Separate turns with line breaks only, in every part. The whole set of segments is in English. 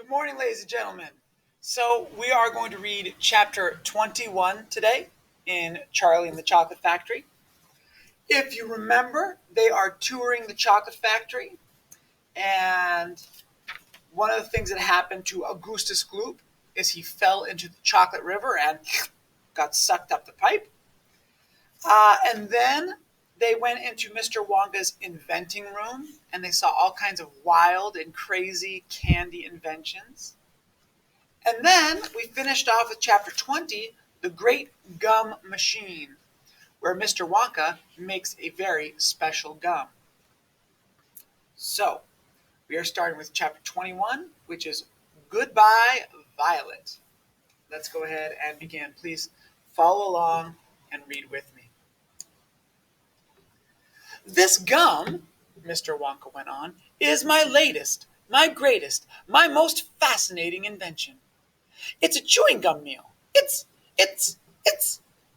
Good morning, ladies and gentlemen. So we are going to read chapter 21 today in Charlie and the Chocolate Factory. If you remember, they are touring the chocolate factory, and one of the things that happened to Augustus Gloop is he fell into the chocolate river and got sucked up the pipe. And then they went into Mr. Wonka's inventing room, and they saw all kinds of wild and crazy candy inventions. And then we finished off with chapter 20, The Great Gum Machine, where Mr. Wonka makes a very special gum. So, we are starting with chapter 21, which is Goodbye, Violet. Let's go ahead and begin. Please follow along and read with me. This gum, Mr. Wonka went on, is my latest, my greatest, my most fascinating invention. It's a chewing gum meal. It's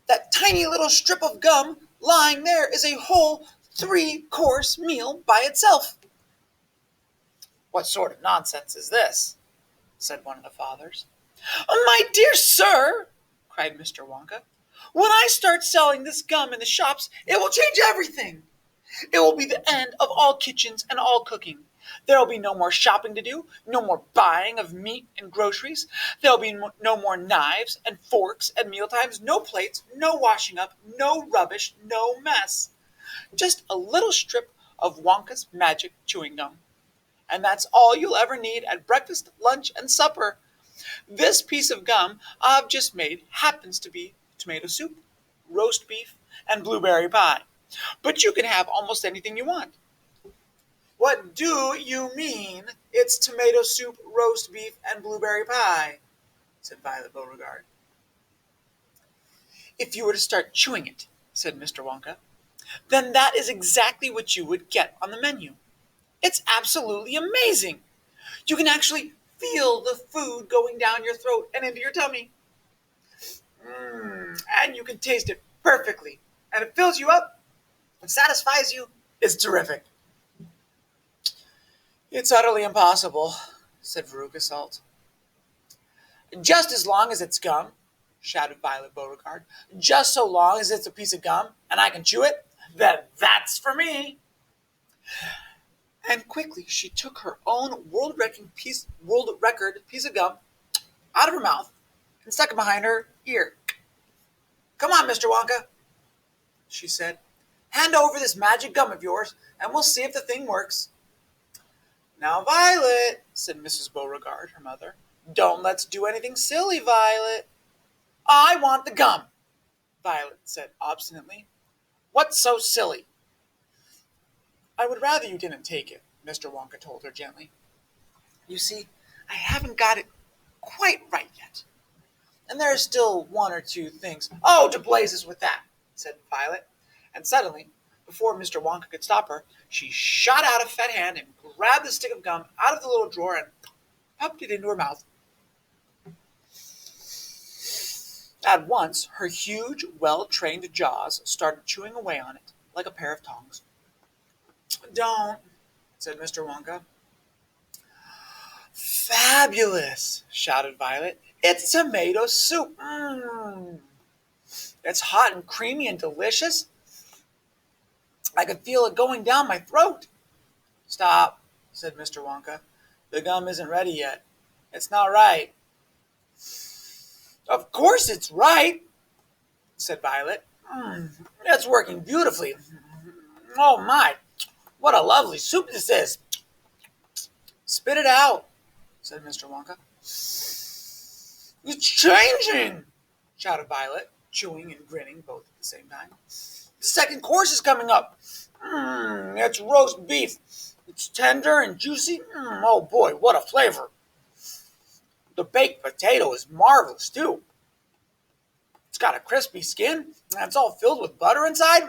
that tiny little strip of gum lying there is a whole 3-course meal by itself. What sort of nonsense is this? Said one of the fathers. My dear sir, cried Mr. Wonka, when I start selling this gum in the shops, it will change everything. It will be the end of all kitchens and all cooking. There will be no more shopping to do, no more buying of meat and groceries. There will be no more knives and forks at mealtimes, no plates, no washing up, no rubbish, no mess. Just a little strip of Wonka's magic chewing gum. And that's all you'll ever need at breakfast, lunch, and supper. This piece of gum I've just made happens to be tomato soup, roast beef, and blueberry pie. But you can have almost anything you want. What do you mean it's tomato soup, roast beef, and blueberry pie? Said Violet Beauregard. If you were to start chewing it, said Mr. Wonka, then that is exactly what you would get on the menu. It's absolutely amazing. You can actually feel the food going down your throat and into your tummy. And you can taste it perfectly. And it fills you up and satisfies you. It's terrific. It's utterly impossible, said Veruca Salt. Just as long as it's gum, shouted Violet Beauregard, just so long as it's a piece of gum and I can chew it, then that's for me. And quickly she took her own world record piece of gum out of her mouth and stuck it behind her ear. Come on, Mr. Wonka, she said. Hand over this magic gum of yours and we'll see if the thing works. Now, Violet, said Mrs. Beauregard, her mother, don't let's do anything silly, Violet. I want the gum, Violet said obstinately. What's so silly? I would rather you didn't take it, Mr. Wonka told her gently. You see, I haven't got it quite right yet. And there are still one or two things. Oh, to blazes with that, said Violet. And suddenly, before Mr. Wonka could stop her, she shot out a fat hand and grabbed the stick of gum out of the little drawer and popped it into her mouth. At once, her huge, well-trained jaws started chewing away on it like a pair of tongs. Don't, said Mr. Wonka. Fabulous, shouted Violet. It's tomato soup. It's hot and creamy and delicious. I could feel it going down my throat. Stop, said Mr. Wonka. The gum isn't ready yet. It's not right. Of course it's right, said Violet. It's working beautifully. Oh my, what a lovely soup this is. Spit it out, said Mr. Wonka. It's changing, shouted Violet, chewing and grinning both at the same time. The second course is coming up. It's roast beef. It's tender and juicy. Oh boy, what a flavor. The baked potato is marvelous too. It's got a crispy skin and it's all filled with butter inside.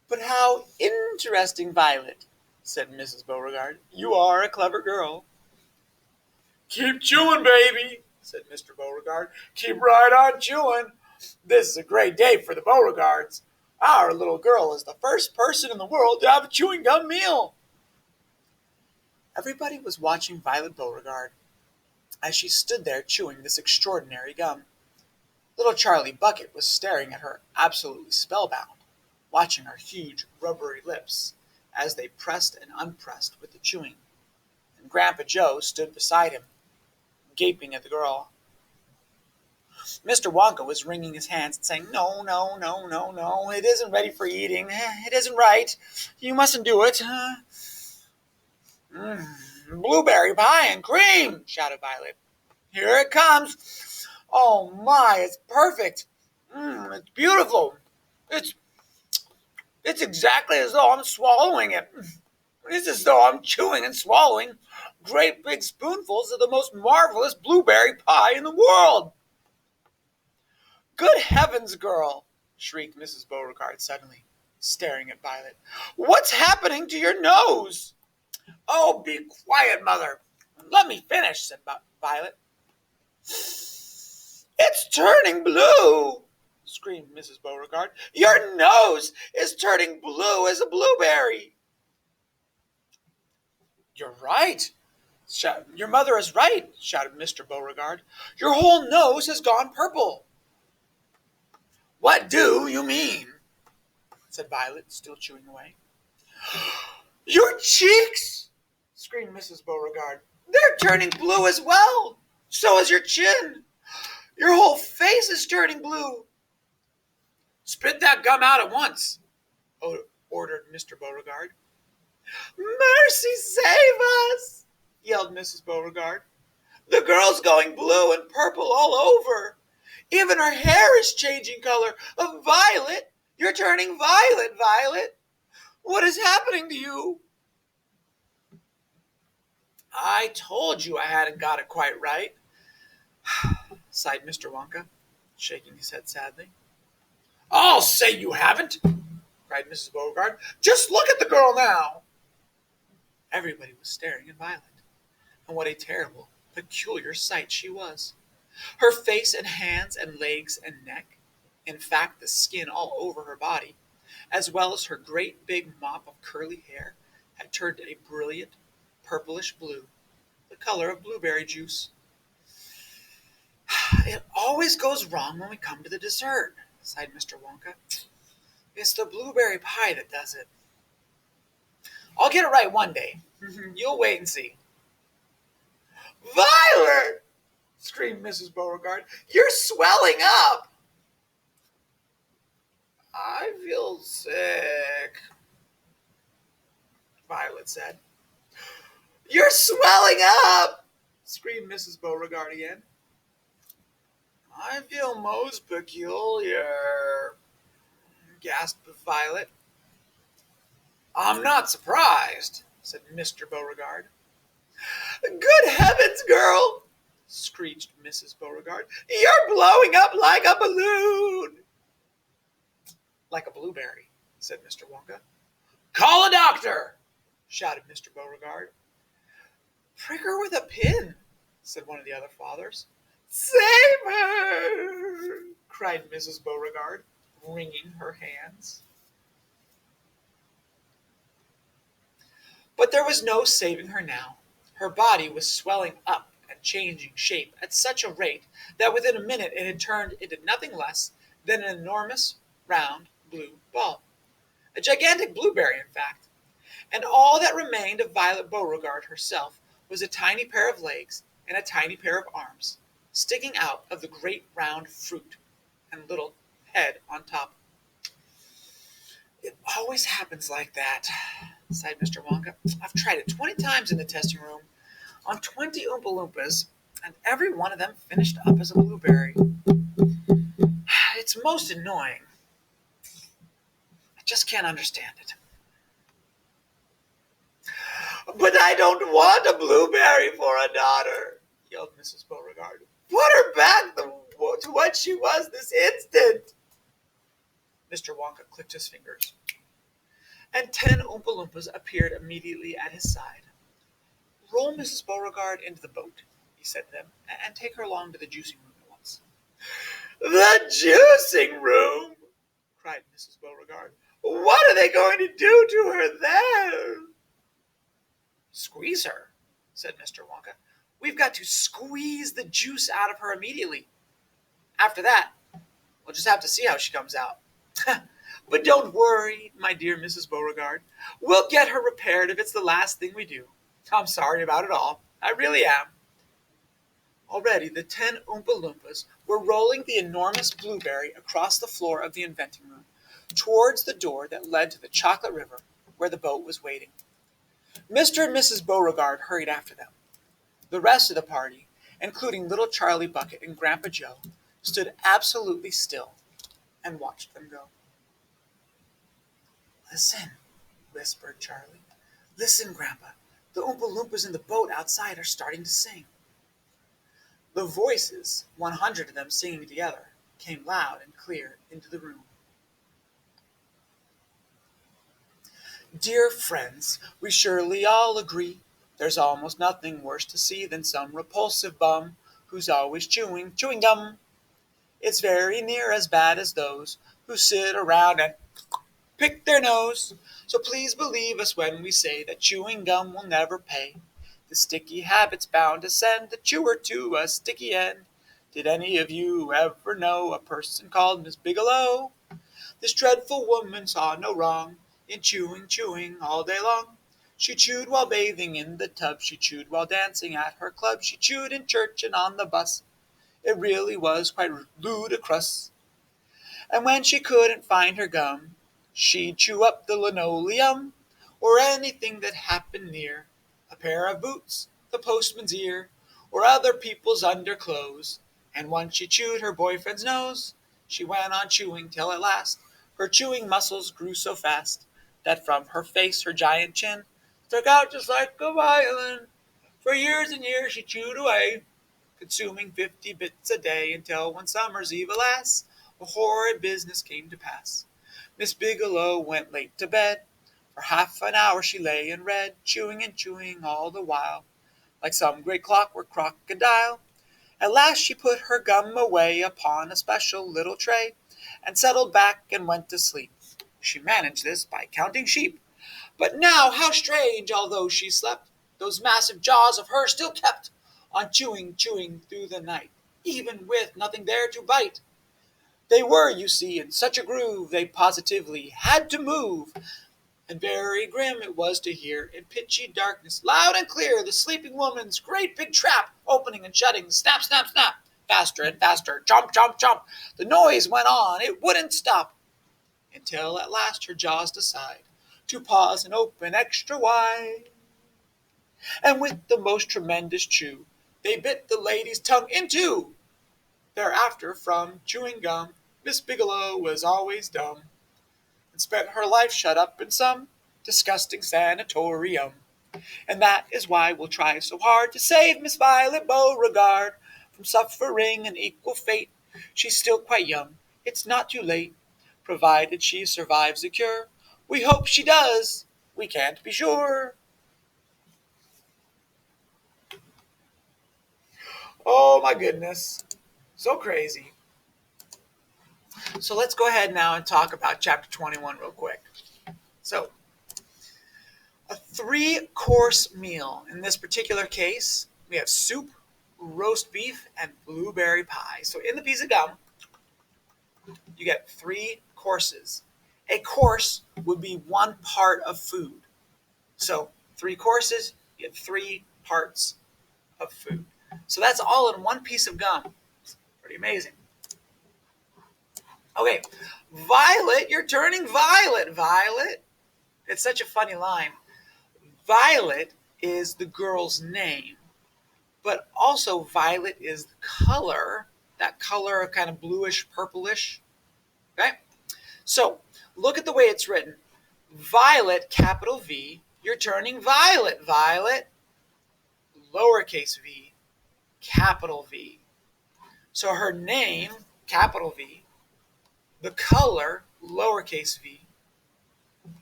But how interesting, Violet, said Mrs. Beauregard. You are a clever girl. Keep chewing, baby, said Mr. Beauregard. Keep right on chewing. This is a great day for the Beauregards. Our little girl is the first person in the world to have a chewing gum meal. Everybody was watching Violet Beauregard as she stood there chewing this extraordinary gum. Little Charlie Bucket was staring at her absolutely spellbound, watching her huge rubbery lips as they pressed and unpressed with the chewing. And Grandpa Joe stood beside him, gaping at the girl. Mr. Wonka was wringing his hands and saying, "No, no, no, no, no, it isn't ready for eating. It isn't right. You mustn't do it." "Blueberry pie and cream," shouted Violet. "Here it comes. Oh my, it's perfect. It's beautiful. It's exactly as though I'm swallowing it. It's as though I'm chewing and swallowing great big spoonfuls of the most marvelous blueberry pie in the world." "Good heavens, girl!" shrieked Mrs. Beauregard suddenly, staring at Violet. "What's happening to your nose?" "Oh, be quiet, Mother. Let me finish," said Violet. "It's turning blue," screamed Mrs. Beauregard. "Your nose is turning blue as a blueberry." "You're right. Your mother is right," shouted Mr. Beauregard. "Your whole nose has gone purple." "What do you mean?" said Violet, still chewing away. "Your cheeks!" screamed Mrs. Beauregard. "They're turning blue as well. So is your chin. Your whole face is turning blue." "Spit that gum out at once," ordered Mr. Beauregard. "Mercy save us!" yelled Mrs. Beauregard. "The girl's going blue and purple all over. Even her hair is changing color. Violet, you're turning violet, Violet. What is happening to you?" "I told you I hadn't got it quite right," sighed Mr. Wonka, shaking his head sadly. "I'll say you haven't!" cried Mrs. Beauregard. "Just look at the girl now." Everybody was staring at Violet, and what a terrible, peculiar sight she was. Her face and hands and legs and neck, in fact the skin all over her body, as well as her great big mop of curly hair, had turned a brilliant purplish blue, the color of blueberry juice. "It always goes wrong when we come to the dessert," sighed Mr. Wonka. "It's the blueberry pie that does it. I'll get it right one day. You'll wait and see." "Violet!" screamed Mrs. Beauregard. "You're swelling up." "I feel sick," Violet said. "You're swelling up!" screamed Mrs. Beauregard again. "I feel most peculiar," gasped Violet. "I'm not surprised," said Mr. Beauregard. "Good heavens, girl!" screeched Mrs. Beauregard. "You're blowing up like a balloon." "Like a blueberry," said Mr. Wonka. "Call a doctor!" shouted Mr. Beauregard. "Prick her with a pin," said one of the other fathers. "Save her!" cried Mrs. Beauregard, wringing her hands. But there was no saving her now. Her body was swelling up and changing shape at such a rate that within a minute it had turned into nothing less than an enormous, round, blue ball. A gigantic blueberry, in fact. And all that remained of Violet Beauregard herself was a tiny pair of legs and a tiny pair of arms, sticking out of the great round fruit, and little head on top. "It always happens like that," sighed Mr. Wonka. "I've tried it 20 times in the testing room on 20 Oompa Loompas, and every one of them finished up as a blueberry. It's most annoying. I just can't understand it." "But I don't want a blueberry for a daughter," yelled Mrs. Beauregard. "Put her back to what she was this instant." Mr. Wonka clicked his fingers, and 10 Oompa Loompas appeared immediately at his side. "Roll Mrs. Beauregard into the boat," he said to them, "and take her along to the juicing room at once." "The juicing room!" cried Mrs. Beauregard. "What are they going to do to her there?" Squeeze her, said Mr. Wonka. We've got to squeeze the juice out of her immediately. After that, we'll just have to see how she comes out. But don't worry, my dear Mrs. Beauregard. We'll get her repaired if it's the last thing we do. I'm sorry about it all. I really am. Already the 10 Oompa Loompas were rolling the enormous blueberry across the floor of the inventing room, towards the door that led to the chocolate river where the boat was waiting. Mr. and Mrs. Beauregard hurried after them. The rest of the party, including little Charlie Bucket and Grandpa Joe, stood absolutely still and watched them go. Listen, whispered Charlie. Listen, Grandpa. The Oompa Loompas in the boat outside are starting to sing. The voices, 100 of them singing together, came loud and clear into the room. Dear friends, we surely all agree there's almost nothing worse to see than some repulsive bum who's always chewing gum. It's very near as bad as those who sit around and pick their nose. So please believe us when we say that chewing gum will never pay. The sticky habit's bound to send the chewer to a sticky end. Did any of you ever know a person called Miss Bigelow? This dreadful woman saw no wrong in chewing all day long. She chewed while bathing in the tub. She chewed while dancing at her club. She chewed in church and on the bus. It really was quite ludicrous. And when she couldn't find her gum, she'd chew up the linoleum or anything that happened near, a pair of boots, the postman's ear, or other people's underclothes. And once she chewed her boyfriend's nose, she went on chewing till at last her chewing muscles grew so fast that from her face her giant chin stuck out just like a violin. For years and years she chewed away, consuming 50 bits a day, until one summer's eve, alas, a horrid business came to pass. Miss Bigelow went late to bed. For half an hour she lay and read, chewing and chewing all the while, like some great clockwork crocodile. At last she put her gum away upon a special little tray, and settled back and went to sleep. She managed this by counting sheep. But now, how strange, although she slept, those massive jaws of hers still kept on chewing through the night, even with nothing there to bite. They were, you see, in such a groove, they positively had to move. And very grim it was to hear, in pitchy darkness, loud and clear, the sleeping woman's great big trap opening and shutting, snap, snap, snap, faster and faster, chomp, chomp, chomp. The noise went on, it wouldn't stop, until at last her jaws decide to pause and open extra wide. And with the most tremendous chew, they bit the lady's tongue in two. Thereafter, from chewing gum, Miss Bigelow was always dumb, and spent her life shut up in some disgusting sanatorium. And that is why we'll try so hard to save Miss Violet Beauregard from suffering an equal fate. She's still quite young, it's not too late, provided she survives the cure. We hope she does, we can't be sure. Oh my goodness, so crazy. So let's go ahead now and talk about chapter 21 real quick. So, a 3-course meal. In this particular case, we have soup, roast beef, and blueberry pie. So in the piece of gum, you get 3 courses. A course would be one part of food. So 3 courses, you get 3 parts of food. So that's all in one piece of gum. Pretty amazing. Okay, Violet, you're turning violet, Violet. It's such a funny line. Violet is the girl's name, but also violet is the color, that color of kind of bluish, purplish. Okay? So look at the way it's written. Violet, capital V, you're turning violet, Violet. Lowercase v, capital V. So her name, capital V, the color, lowercase v,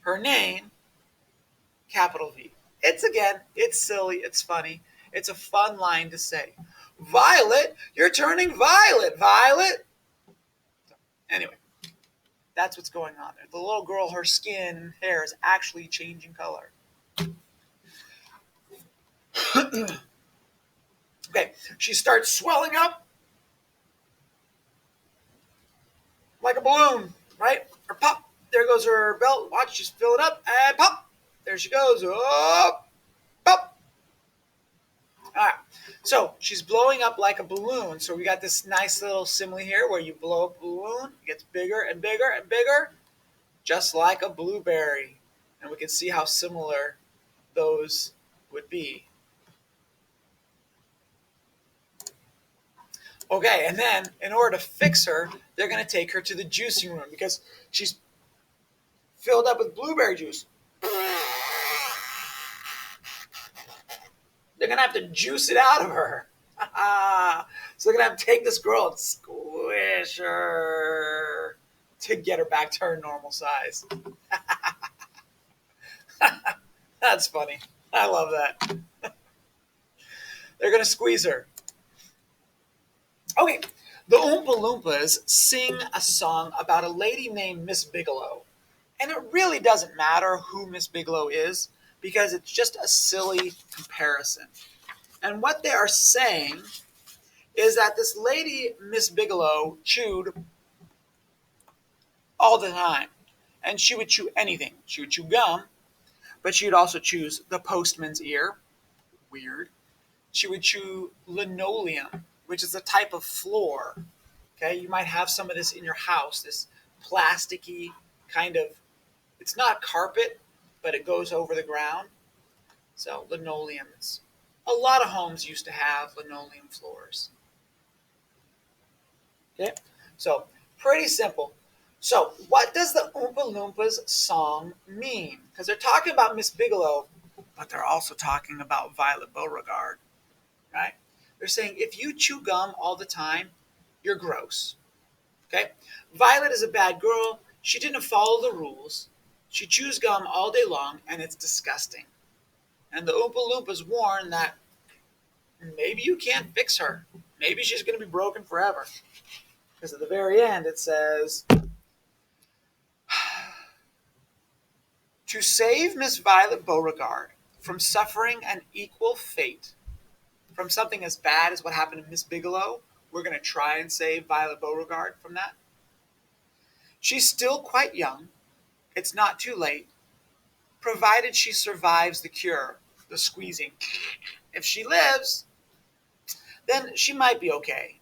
her name, capital V. It's silly, it's funny. It's a fun line to say. Violet, you're turning violet, Violet. So, anyway, that's what's going on there. The little girl, her skin and hair is actually changing color. Okay, she starts swelling up like a balloon, right? Or pop, there goes her belt. Watch, she's filling up, and pop, there she goes. Oh, pop. All right, so she's blowing up like a balloon. So we got this nice little simile here where you blow up a balloon, it gets bigger and bigger and bigger, just like a blueberry. And we can see how similar those would be. Okay, and then in order to fix her, they're going to take her to the juicing room because she's filled up with blueberry juice. They're going to have to juice it out of her. So they're going to have to take this girl and squish her to get her back to her normal size. That's funny. I love that. They're going to squeeze her. Okay, the Oompa Loompas sing a song about a lady named Miss Bigelow. And it really doesn't matter who Miss Bigelow is because it's just a silly comparison. And what they are saying is that this lady, Miss Bigelow, chewed all the time. And she would chew anything. She would chew gum, but she would also chew the postman's ear. Weird. She would chew linoleum, which is a type of floor. Okay, you might have some of this in your house, this plasticky kind of, it's not carpet, but it goes over the ground. So linoleum is, a lot of homes used to have linoleum floors. Okay, so pretty simple. So what does the Oompa Loompas song mean? Because they're talking about Miss Bigelow, but they're also talking about Violet Beauregard, right? They're saying if you chew gum all the time, you're gross. Okay? Violet is a bad girl. She didn't follow the rules. She chews gum all day long, and it's disgusting. And the Oompa Loompas warn that maybe you can't fix her. Maybe she's going to be broken forever. Because at the very end, it says, to save Miss Violet Beauregard from suffering an equal fate, from something as bad as what happened to Miss Bigelow, we're going to try and save Violet Beauregard from that. She's still quite young. It's not too late, provided she survives the cure, the squeezing. If she lives, then she might be okay.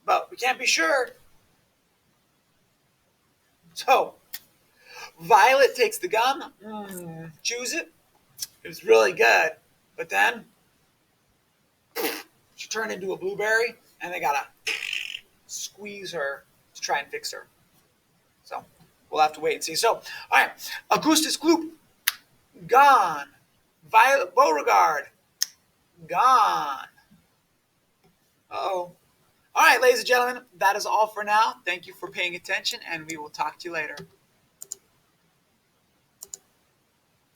But we can't be sure. So, Violet takes the gum, chews it. It was really good. But then, she turned into a blueberry, and they gotta squeeze her to try and fix her. So, we'll have to wait and see. So, all right, Augustus Gloop, gone. Violet Beauregard, gone. Uh-oh. All right, ladies and gentlemen, that is all for now. Thank you for paying attention, and we will talk to you later.